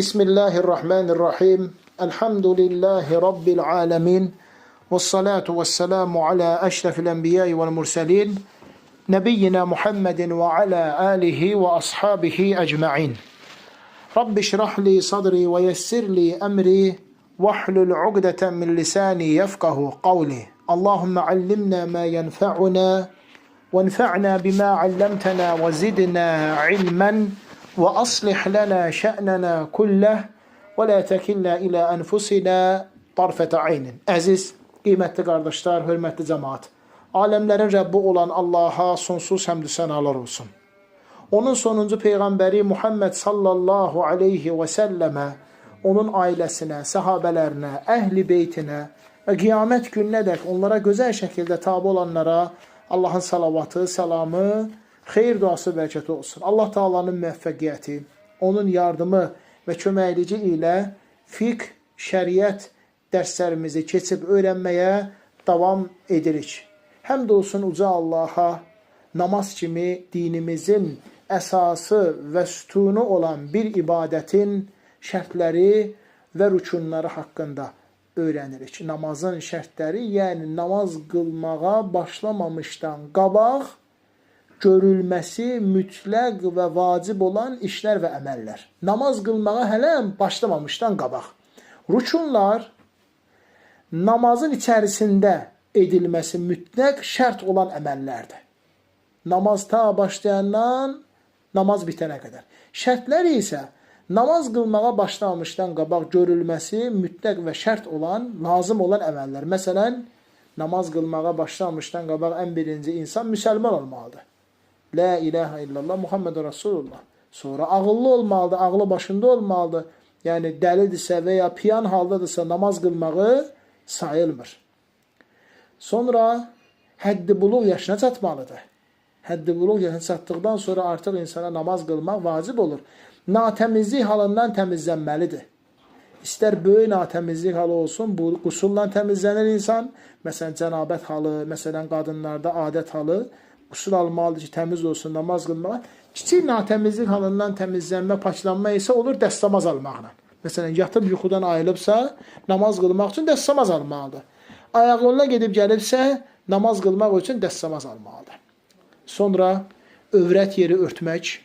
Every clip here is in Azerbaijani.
Bismillahirrahmanirrahim. Elhamdülillahi Rabbil alemin. Vessalatu vesselamu ala eşrefil enbiyayı vel murselin. Nebiyyina Muhammedin ve ala alihi ve ashabihi ecma'in. Rabbi şrahli sadri ve yessirli emri. Vahlul ugdeten min lisani yefkahu kavli. Allahümme allimna ma yenfa'una. وانفعنا بما علمتنا وزدنا علما وأصلح لنا شأننا كله ولا تكلنا إلى أنفسنا طرفة عين. Əziz, qiymətli qardaşlar, hörmətli cəmaat, aləmlərin Rəbbi olan Allaha sonsuz həmd sənalar olsun. Onun sonuncu Peyğəmbəri Muhammed sallallahu aleyhi və səlləmə, onun ailəsinə, səhabələrinə, əhli beytinə və qiyamət gününədək onlara gözəl şəkildə tabi olanlara Allahın salavatı, salamı, xeyir duası, bərəkəti olsun. Allah Taala'nın müvəffəqiyyəti, onun yardımı və köməkliyi ilə fiqh, şəriət dərslərimizi keçib öyrənməyə davam edirik. Həmd olsun uca Allaha, namaz kimi dinimizin əsası və sütunu olan bir ibadətin şərtləri və rükunları haqqında öyrənirik. Namazın şərtləri, yəni namaz qılmağa başlamamışdan qabaq görülməsi mütləq və vacib olan işlər və əməllər. Namaz qılmağa hələ başlamamışdan qabaq. Rükunlar namazın içərisində edilməsi mütləq şərt olan əməllərdir. Namaz ta başlayandan namaz bitənə qədər. Şərtlər isə namaz qılmağa başlamamışdan qabaq görülməsi mütləq və şərt olan, lazım olan əməllər. Məsələn, namaz qılmağa başlamamışdan qabaq ən birinci insan müsəlman olmalıdır. La ilahə illallah Muhammed Rasulullah. Sonra ağıllı olmalıdır, ağlı başında olmalıdır. Yəni dəlidirsə və ya piyan haldadırsa namaz qılmağı sayılmır. Sonra həddi buluğ yaşına çatmalıdır. Həddi buluğ yaşına çatdıqdan sonra artıq insana namaz qılmaq vacib olur. Natəmizlik halından təmizlənməlidir. İstər böyük natəmizlik halı olsun, bu qusulla təmizlənir insan. Məsələn, cənabət halı, məsələn, qadınlarda adət halı, qusul almalıdır ki, təmiz olsun, namaz qılmağa. Kiçik natəmizlik halından təmizlənmə, paklanma isə olur dəstəmaz almaqla. Məsələn, yatıb yuxudan ayılıbsa, namaz qılmaq üçün dəstəmaz almalıdır. Ayaq yoluna gedib gəlibsə, namaz qılmaq üçün dəstəmaz almalıdır. Sonra övrət yeri örtmək,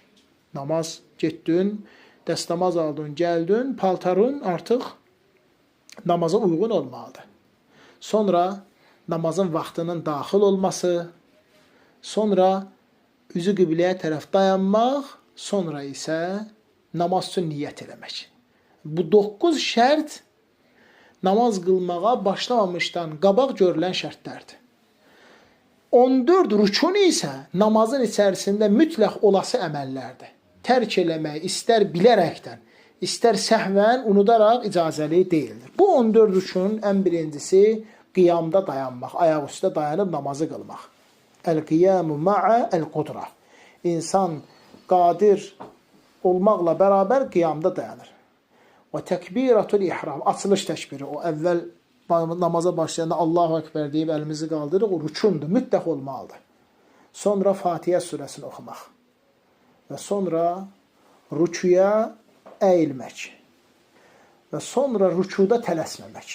namaz getdin, dəstəmaz aldın, gəldin, paltarın artıq namaza uyğun olmalıdır. Sonra namazın vaxtının daxil olması, sonra üzü qibləyə tərəf dayanmaq, sonra isə namaz üçün niyyət eləmək. Bu 9 şərt namaz qılmağa başlamamışdan qabaq görülən şərtlərdir. 14 rükun isə namazın içərisində mütləq olası əməllərdir. Tərk eləmək, istər bilərəkdən, istər səhvən, unudaraq icazəli deyildir. Bu 14 rükun ən birincisi qiyamda dayanmaq, ayaq üstə dayanıb namazı qılmaq. Əl-qiyamu ma'a əl-qudra. İnsan qadir olmaqla bərabər qiyamda dayanır. Və təkbiratul ihram, açılış təkbiri, o əvvəl namaza başlayanda Allahu Ekber deyib əlimizi qaldırırıq, o rükundur, mütləq olmalıdır. Sonra Fatihə surəsini oxumaq. Və sonra rükuya əyilmək. Və sonra rükuda tələsməmək.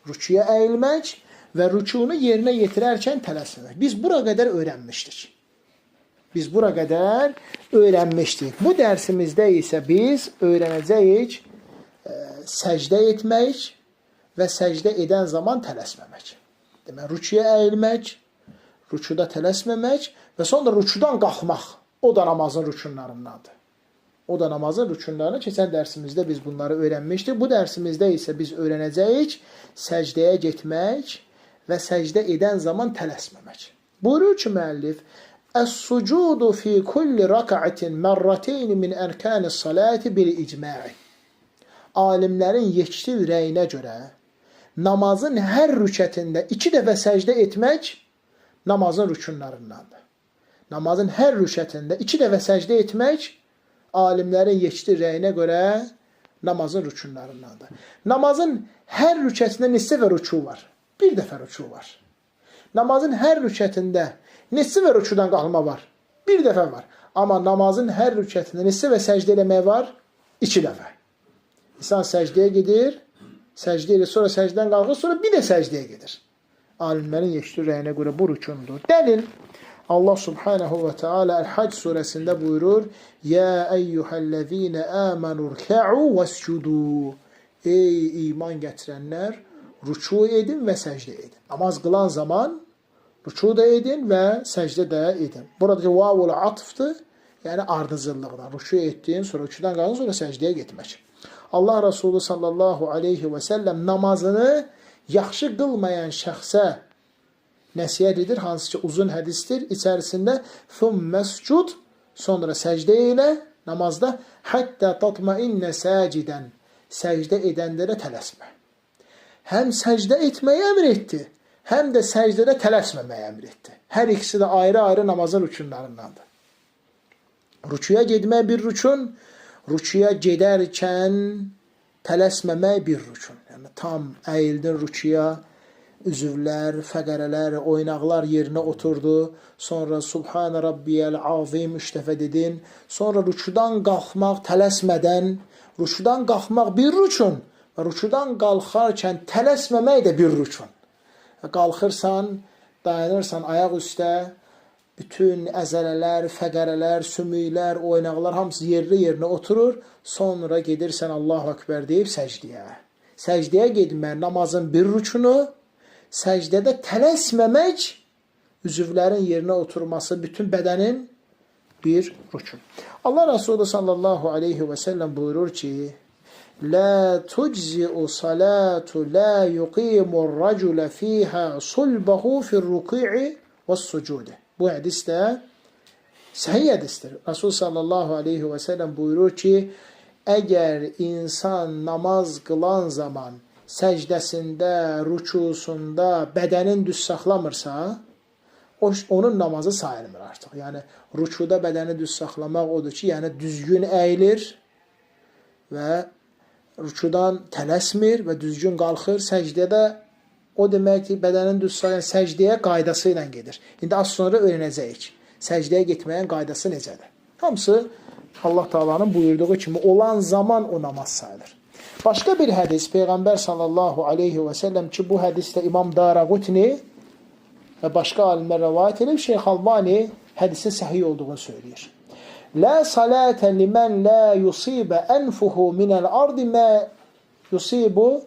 Rükuya əyilmək və rükunu yerinə yetirərkən tələsməmək. Biz bura qədər öyrənmişdik. Bu dərsimizdə isə biz öyrənəcəyik səcdə etmək və səcdə edən zaman tələsməmək. Demək, rükuya əyilmək, rükuda tələsməmək və sonra rükudan qalxmaq. O da namazın rükunlarındandır. O da namazın rükunlarını keçən dərsimizdə biz bunları öyrənmişdik. Bu dərsimizdə isə biz öyrənəcəyik səcdəyə getmək və səcdə edən zaman tələsməmək. Buyurur ki, müəllif, Əs-sucudu fi kulli raka'atin mərrateyn min ərkənis salati bil icma'i. Alimlərin yekdil rəyinə görə namazın hər rükətində 2 dəfə səcdə etmək namazın rükunlarındandır. Namazın hər rükətində 2 dəfə səcdə etmək alimlərin yekdil rəyinə görə namazın rükunlarındandır. Namazın hər rükətində nissə və rüku var. Bir dəfə rüku var. Namazın hər rükətində nissə və rükudan qalxma var. Bir dəfə var. Amma namazın hər rükətində nissə və səcdə eləmək var. 2 dəfə. İnsan səcdəyə gedir, səcdə edir, sonra səcdən qalxır, sonra bir də səcdəyə gedir. Alimlərin yeşdir rəyinə görə bu rükundur. Dəlil, Allah subhanahu və teala Əl-Hac surəsində buyurur, Yə əyyuhəl-ləzīnə əmənu rkə'u vəscudu. Ey iman gətirənlər, rüku edin və səcdə edin. Namaz qılan zaman rüku da edin və səcdə də edin. Burada vavul atıfdır, yəni ardıcıllıqdan. Rüku etdin, sonra rükudan qalın, sonra səcdəyə getmək. Allah Resulü sallallahu aleyhi və səlləm namazını yaxşı qılmayan şəxsə nəsiyyət edir, hansı ki uzun hədistir. İçərisində thumməscud, sonra səcdə elə namazda, həttə tatmainnə səcidən, səcdə edənlərə tələsmə. Həm səcdə etməyi əmr etdi, həm də səcdədə tələsməməyi əmr etdi. Hər ikisi də ayrı-ayrı namazın rükunlarındandır. Rükuya getmək bir rükun, rükuya gedərkən tələsməmək bir rükun. Yəni tam əyildin rükuya, üzvlər, fəqərələr, oynaqlar yerinə oturdu. Sonra Subhanə Rabbiyəl Azim 3 dəfə dedin. Sonra rükudan qalxmaq tələsmədən, rükudan qalxmaq bir rükun və rükudan qalxarkən tələsməmək də bir rükun. Qalxırsan, dayanırsan ayaq üstə, bütün əzələlər, fəqərələr, sümüklər, oynaqlar hamısı yerinə oturur. Sonra gedirsən Allahu Ekber deyib səcdiyə. Səcdiyə getmək namazın bir rükunu, səcdədə tələsməmək, üzvlərin yerinə oturması, bütün bədənin bir rükun. Allah Resulü sallallahu aleyhi və səlləm buyurur ki, لا تجزئ صلاة لا يقيم الرجل فيها صلبه في الركوع والسجود. Bu hədis də səhih hədisdir. Rasul sallallahu aleyhi və səlləm buyurur ki, əgər insan namaz qılan zaman səcdəsində, rükusunda bədənin düz saxlamırsa, onun namazı sayılmır artıq. Yəni, rükuda bədəni düz saxlamaq odur ki, yəni düzgün əyilir və rükudan tələsmir və düzgün qalxır. Səcdədə o demək ki, bədənin düz saxlayan səcdəyə qaydası ilə gedir. İndi az sonra öyrənəcəyik. Səcdəyə getməyin qaydası necədir? Hamısı Allah Taala'nın buyurduğu kimi olan zaman o namaz sayılır. Başqa bir hədis, Peyğəmbər sallallahu aleyhi və səlləm ki, bu hədisdə İmam Daraqutni və başqa alimlər rəvayət edib, Şeyx Albani hədisin səhih olduğunu söyləyir. La salata limen la yusiba anfuhu min al-ard ma yusibu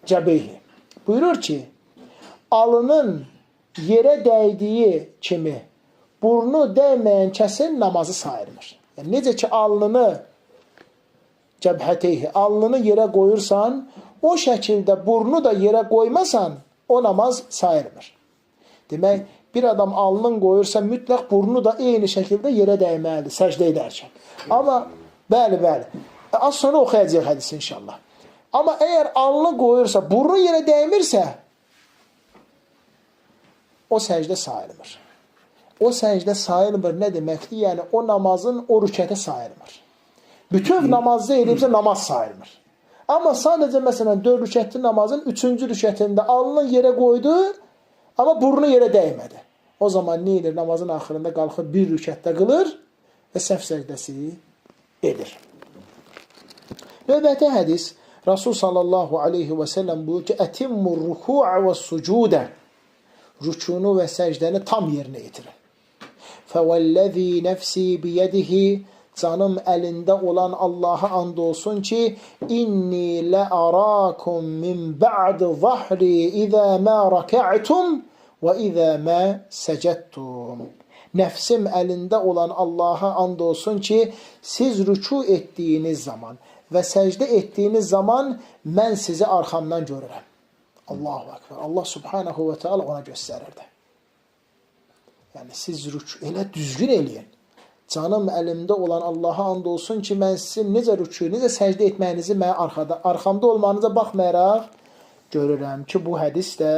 cəbeyhi. Buyurur ki, alının yerə dəydiyi kimi burnu dəyməyən kəsin namazı sayılmır. Yəni, necə ki, alnını cəbhəteyhi, alnını yerə qoyursan, o şəkildə burnu da yerə qoymasan, o namaz sayılmır. Demək, bir adam alnını qoyursa, mütləq burnu da eyni şəkildə yerə dəyməlidir, səcdə edərkən. Amma, bəli, az sonra oxuyacaq hədisi inşallah. Amma əgər alnını qoyursa, burnu yerə dəymirsə, o səcdə sayılmır. O səcdə sayılmır nə deməkdir? Yəni, o namazın o rükətə sayılmır. Bütün namazda edibsə, namaz sayılmır. Amma sadəcə, məsələn, 4 rükətli namazın 3-cü rükətində alnını yerə qoydu, amma burnu yerə dəymədi. O zaman nə edir? Namazın axırında qalxır, bir rükətdə qılır və səhv səcdəsi edir. Növbəti hədis, Rasul sallallahu aleyhi və səlləm buyur ki, ətimmur ruku'a və sucudə, rükunu və səcdəni tam yerinə yetirin. Fəvəlləzi nəfsi biyədihi, canım əlində olan Allaha and olsun ki, inni ləərakum min ba'd zahri izə mə rəkə'tum və izə mə səcəttum. Nəfsim əlində olan Allaha and olsun ki, siz rüku etdiyiniz zaman və səcdə etdiyiniz zaman mən sizi arxamdan görürəm. Allahu Ekber. Allah subhanahu və teala ona göstərirdi. Yəni, siz rüku elə düzgün eləyin. Canım əlimdə olan Allaha and olsun ki, mən sizin necə rüku, necə səcdə etməyinizi mən arxamda olmanıza baxmayaraq görürəm ki, bu hədis də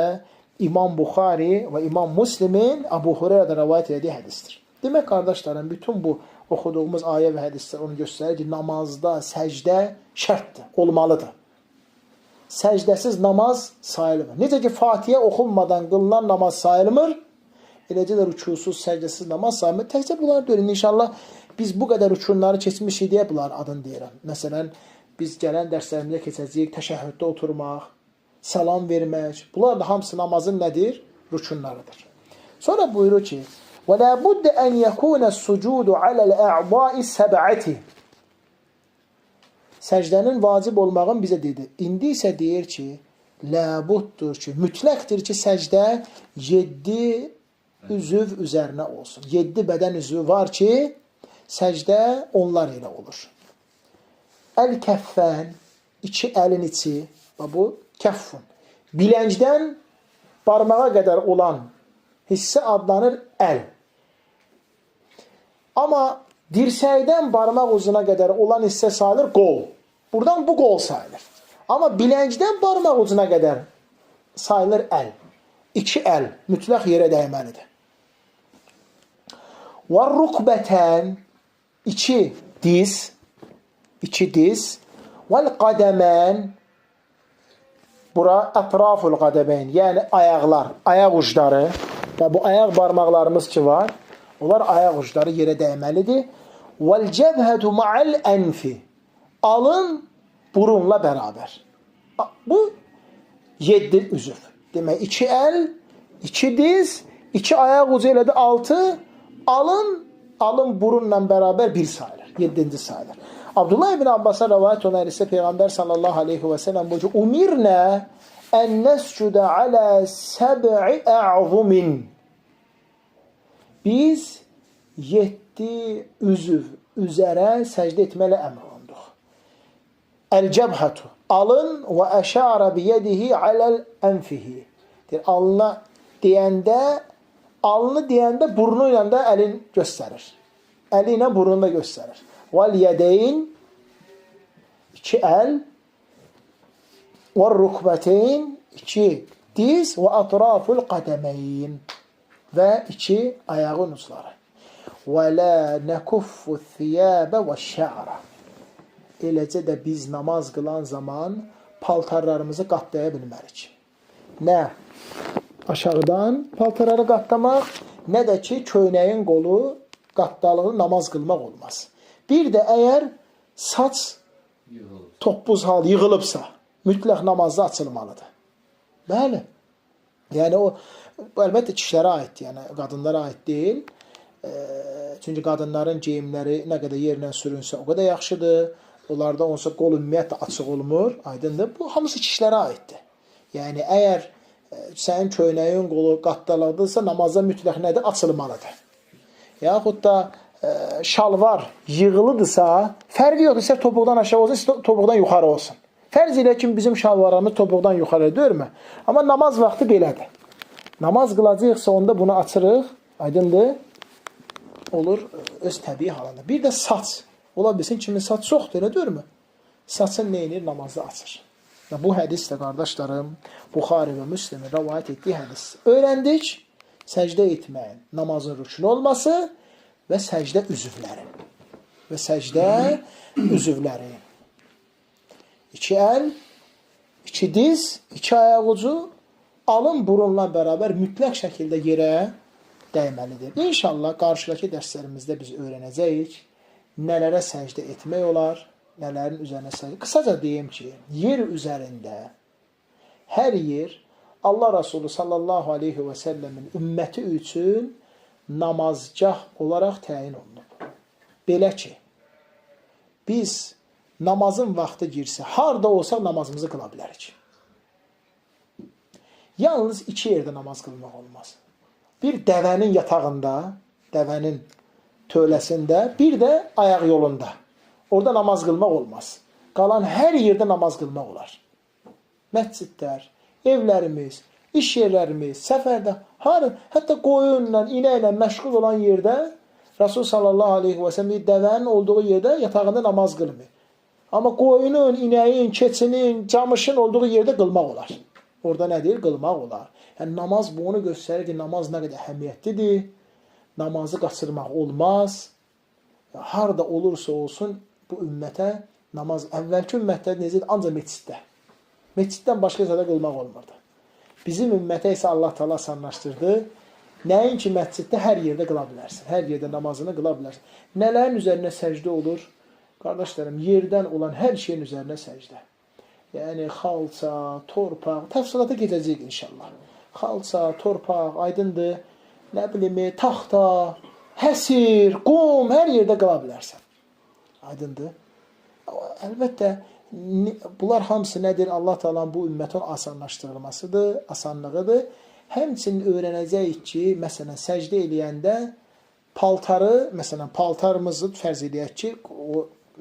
İmam Buxari və İmam Müslimin Əbu Hüreyrədə rəvayət etdiyi hədisdir. Demək, qardaşlarım, bütün bu oxuduğumuz ayə və hədislər onu göstərir ki, namazda səcdə şərtdir, olmalıdır. Səcdəsiz namaz sayılmır. Necə ki, Fatihə oxunmadan qılınan namaz sayılmır, eləcə də rükusuz, səcdəsiz namaz sayılmır. Təkcə bunları görün, inşallah biz bu qədər uçurumları keçmişik deyə bunlar adını deyirəm. Məsələn, biz gələn dərslərimizdə keçəcəyik, təşəhhüddə oturmaq, salam vermək. Bunlar da hamısı namazın nədir? Rükunlarıdır. Sonra buyurur ki: "Və la budde en yekuna sucudu alel a'dai sab'ati." Səcdənin vacib olmağın bizə dedi. İndi isə deyir ki, labuddur ki, mütləqdir ki, səcdə 7 üzv üzərinə olsun. 7 bədən üzvü var ki, səcdə onlar ilə olur. Əl-kəffən, iki əlin içi, bu kəffun. Biləncdən barmağa qədər olan hissə adlanır əl. Amma dirsəkdən barmaq ucuna qədər olan hissə sayılır qol. Buradan bu qol sayılır. Amma biləncdən barmaq ucuna qədər sayılır əl. İki əl mütləq yerə dəyməlidir. Və rukbətən, iki diz, vəl qədəmən, bura ətraful qədəmən, yəni ayaqlar, ayaq ucları və bu ayaq barmaqlarımız ki var, onlar ayaq ucları yerə dəyməlidir. Vəl cəbhətu ma'al ənfi, alın burunla bərabər. Bu 7 üzv. Demək, 2 əl, 2 diz, 2 ayaq ucu elədi 6, alın burunla bərabər 1 sayılır, 7-ci sayılır. Abdullah ibn Abbas'a rəvayət olan isə Peyğəmbər sallallahu aleyhi və səlləm buyurur: "Umirnə ən nəscudə alə səb'i a'zumin." Biz 7 üzv üzərə səcdə etmələ əmr olunduq. Əl-cəbhətu, alın və əşarə biyədihi aləl ənfihi. Alını deyəndə burnu ilə də əlin göstərir. Əli ilə burnu da göstərir. Vəl yədeyn, 2 əl, və rukbəteyn, 2 diz, və ətraful qədəməyn, və 2 ayağın ucları. Və lə nəkuffu thiyəbə və şə'rə. Eləcə də biz namaz qılan zaman paltarlarımızı qatlaya bilmərik. Nə aşağıdan paltarları qatlamaq, nə də ki, köynəyin qolu qatdalığı namaz qılmaq olmaz. Bir də əgər saç toppuz hal yığılıbsa, mütləq namazda açılmalıdır. Bəli. Yəni bu əlbəttə kişilərə aiddir, yəni qadınlara aid deyil. Çünki qadınların geyimləri nə qədər yerlə sürünsə o qədər yaxşıdır. Onlarda onsa qol ümumiyyətlə açıq olmur, aydındır. Bu hamısı kişilərə aiddir. Yəni əgər sənin köynəyin qolu qatdalıqdırsa, namazda mütləq nədir? Açılmalıdır. Yaxud da şalvar yığılıdırsa, fərqi yoxdur, istər topuqdan aşağı olsun, istər topuqdan yuxarı olsun. Fərz elə ki, bizim şalvarımız topuqdan yuxarı deyilmi? Amma namaz vaxtı belədir. Namaz qılacaqsa onda bunu açırıq, aydındır, olur öz təbii halında. Bir də saç. Ola bilsin kimin saç çoxdur, elə deyilmi? Saçın neyinir? Namazda açır. Bu hədis də, qardaşlarım, Buxari və Müslimin rəvayət etdiyi hədis. Öyrəndik, səcdə etməyin, namazın rükünü olması və səcdə üzvləri. Və səcdə üzvləri. 2 əl, 2 diz, 2 ayaq ucu, alın burunla bərabər mütləq şəkildə yerə dəyməlidir. İnşallah qarşıdakı dərslərimizdə biz öyrənəcəyik nələrə səcdə etmək olar, nələrin üzərinə səcdə. Qısaca deyim ki, yer üzərində hər yer Allah Resulü sallallahu aleyhi və səlləmin ümməti üçün namazgah olaraq təyin olunub. Belə ki, biz namazın vaxtı girsə, harda olsaq namazımızı qıla bilərik. Yalnız 2 yerdə namaz qılmaq olmaz. Bir dəvənin yatağında, dəvənin tövləsində, bir də ayaq yolunda. Orada namaz qılmaq olmaz. Qalan hər yerdə namaz qılmaq olar. Məscidlər, evlərimiz, iş yerlərimiz, səfərdə, hətta qoyunla, inəklə məşğul olan yerdə Rasul sallallahu aleyhi və səlləm dəvənin olduğu yerdə yatağında namaz qılmır. Amma qoyunun, inəyin, keçinin, camışın olduğu yerdə qılmaq olar. Orada nə deyir? Qılmaq olar. Yəni namaz bu onu göstərir ki, namaz nə qədər əhəmiyyətlidir. Namazı qaçırmaq olmaz. Harada olursa olsun bu ümmətə namaz, əvvəlki ümmətlər necədir? Ancaq meçiddə. Meçiddən başqa zədə qılmaq olmurdu. Bizim ümmətə isə Allah Teala asanlaşdırdı. Nəinki məsciddə hər yerdə qıla bilərsən. Hər yerdə namazını qıla bilərsən. Nələrin üzərinə səcdə olur? Qardaşlarım, yerdən olan hər şeyin üzərinə səcdə. Yəni, xalça, torpaq, təfsilata gedəcəyik inşallah. Xalça, torpaq, aydındır, nə bilimi, taxta, həsir, qum, hər yerdə qıla bilərsən. Aydındır. Əlbəttə, bunlar hamısı nədir? Allah Taala'nın bu ümmətin asanlaşdırılmasıdır, asanlığıdır. Həmçinin öyrənəcəyik ki, məsələn, səcdə eləyəndə paltarı, məsələn, paltarımızı fərz eləyək ki,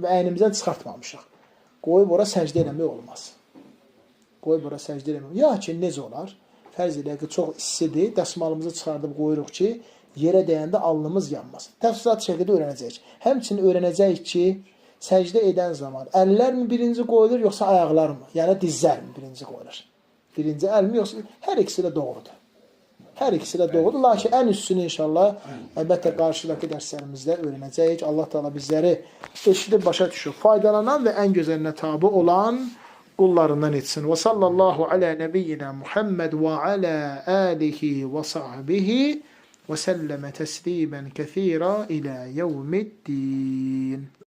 əynimizdən çıxartmamışıq. Qoyub ora səcdə eləmək olmaz. Qoyub ora səcdə eləmək olmaz. Ya ki, necə olar? Fərz eləyək ki, çox istidir, dəsmalımızı çıxardıb qoyuruq ki, yerə dəyəndə alnımız yanmasın. Təfsilat şəkildə öyrənəcəyik. Həmçinin öyrənəcəyik ki, səcdə edən zaman əllər mi birinci qoyulur, yoxsa ayaqlar mı? Yəni dizlər mi birinci qoyulur? Birinci əl mi, yoxsa hər ikisi də doğrudur. Hər ikisi də doğrudur. Lakin ən üstünü inşallah əlbəttə qarşıdakı dərslərimizdə öyrənəcəyik. Allah Teala bizləri eşidib başa düşüb, faydalanan və ən gözəlinə tabi olan qullarından etsin. Və sallallahu alə nəbiyyina Muhammed və alə alihi və sahbihi və səlləmə təslimən kəthira ilə yevmiddin.